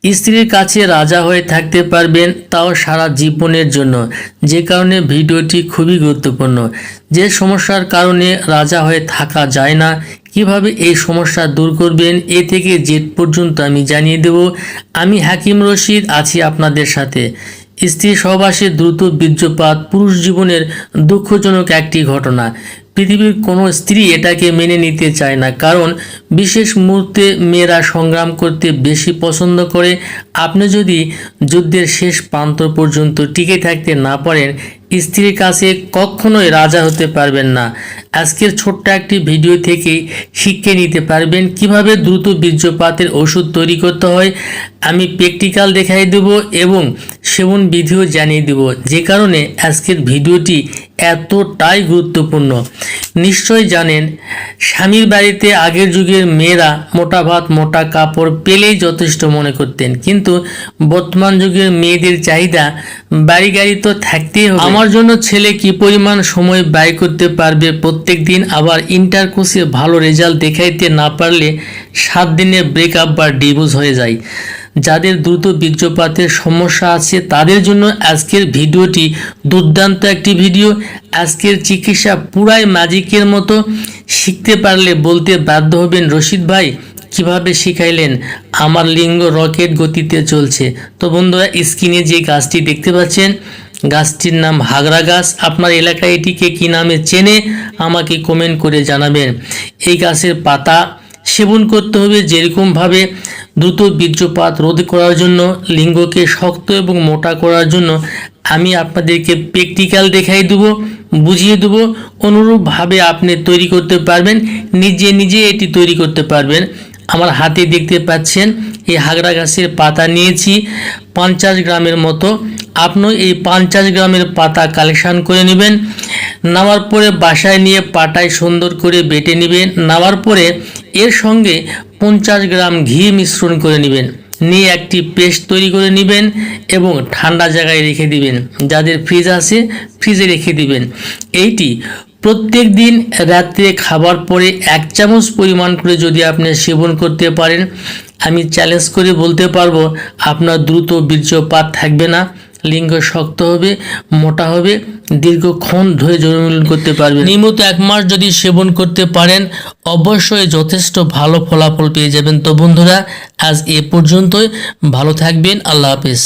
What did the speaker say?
স্ত্রীর কাছে রাজা হয়ে থাকতে পারবেন, তাও সারা জীবনের জন্য। যে কারণে ভিডিওটি খুবই গুরুত্বপূর্ণ। যে সমস্যার কারণে রাজা হয়ে থাকা যায় না, কিভাবে এই সমস্যা দূর করবেন, এ থেকে জেড পর্যন্ত আমি জানিয়ে দেব। আমি হাকিম রশিদ আছি আপনাদের সাথে। স্ত্রী সহবাসে দ্রুত বীর্যপাত পুরুষ জীবনের দুঃখজনক একটি ঘটনা। পৃথিবীর কোনো স্ত্রী এটাকে মেনে নিতে চায় না, কারণ বিশেষ মুহূর্তে মেয়েরা সংগ্রাম করতে বেশি পছন্দ করে। আপনি যদি যুদ্ধের শেষ প্রান্ত পর্যন্ত টিকে থাকতে না পারেন, স্ত্রীর কাছে কখনোই রাজা হতে পারবেন না। আজকের ছোট্ট একটি ভিডিও থেকে শিক্ষে নিতে পারবেন কিভাবে দ্রুত বীর্যপাতের ওষুধ তৈরি করতে হয়। আমি প্র্যাকটিক্যাল দেখাই দেব এবং সেবন বিধিও জানিয়ে দেব, যে কারণে আজকের ভিডিওটি এতটাই গুরুত্বপূর্ণ। নিশ্চয় জানেন, স্বামীর বাড়িতে আগের যুগের মেয়েরা মোটা ভাত মোটা কাপড় পেলেই যথেষ্ট মনে করতেন, কিন্তু বর্তমান যুগের মেয়েদের চাহিদা বাড়ি গাড়ি তো থাকতেই হবে। আমার জন্য ছেলে কি পরিমাণ সময় ব্যয় করতে পারবে প্রত্যেক দিন, আবার ইন্টারকোর্সে ভালো রেজাল্ট দেখাইতে না পারলে 7 দিনে ব্রেকআপ বা ডিভোর্স হয়ে যায়। যাদের দ্রুত বীর্যপাতের সমস্যা আছে তাদের জন্য আজকের ভিডিওটি দুর্দান্ত একটি ভিডিও। আজকের চিকিৎসা পুরাই ম্যাজিকের মতো। শিখতে পারলে বলতে বাধ্য হবেন, রশিদ ভাই কিভাবে শিখাইলেন, আমার লিঙ্গ রকেট গতিতে চলছে। তো বন্ধুরা, স্ক্রিনে যে গাছটি দেখতে পাচ্ছেন, গাছটির নাম হাগরা গাছ। আপনার এলাকায় এটিকে কী নামে চেনে আমাকে কমেন্ট করে জানাবেন। এই গাছের পাতা সেবন করতে হবে যেরকমভাবে দ্রুত বীর্যপাত রোধ করার জন্য, লিঙ্গকে শক্ত এবং মোটা করার জন্য। আমি আপনাদেরকে প্র্যাকটিক্যাল দেখাই দেবো, বুঝিয়ে দেবো। অনুরূপভাবে আপনি তৈরি করতে পারবেন, নিজে নিজে এটি তৈরি করতে পারবেন। আমার হাতে দেখতে পাচ্ছেন এই হাগরা গাছের পাতা নিয়েছি 50 গ্রামের মতো। আপনি এই 50 গ্রামের পাতা কালেকশন করে নেবেন। নেওয়ার পরে বাসায় নিয়ে পাটায় সুন্দর করে বেটে নেবেন। নেওয়ার পরে এর সঙ্গে 50 গ্রাম ঘি মিশ্রণ করে নেবেন, নিয়ে একটি পেস্ট তৈরি করে নেবেন এবং ঠান্ডা জায়গায় রেখে দিবেন। যাদের ফ্রিজ আছে ফ্রিজে রেখে দিবেন। এইটি প্রত্যেক দিন রাত্রে খাবার পরে 1 চামচ পরিমাণ করে যদি আপনি সেবন করতে পারেন, আমি চ্যালেঞ্জ করে বলতে পারবো আপনার দ্রুত বীর্যপাত থাকবে না, লিঙ্গ শক্ত হবে, মোটা হবে, দীর্ঘক্ষণ ধরে যৌনমিলন করতে পারবেন। নিয়মিত 1 মাস যদি সেবন করতে পারেন, অবশ্যই যথেষ্ট ভালো ফলাফল পেয়ে যাবেন। তো বন্ধুরা, আজ এ পর্যন্তই। ভালো থাকবেন। আল্লাহ হাফেজ।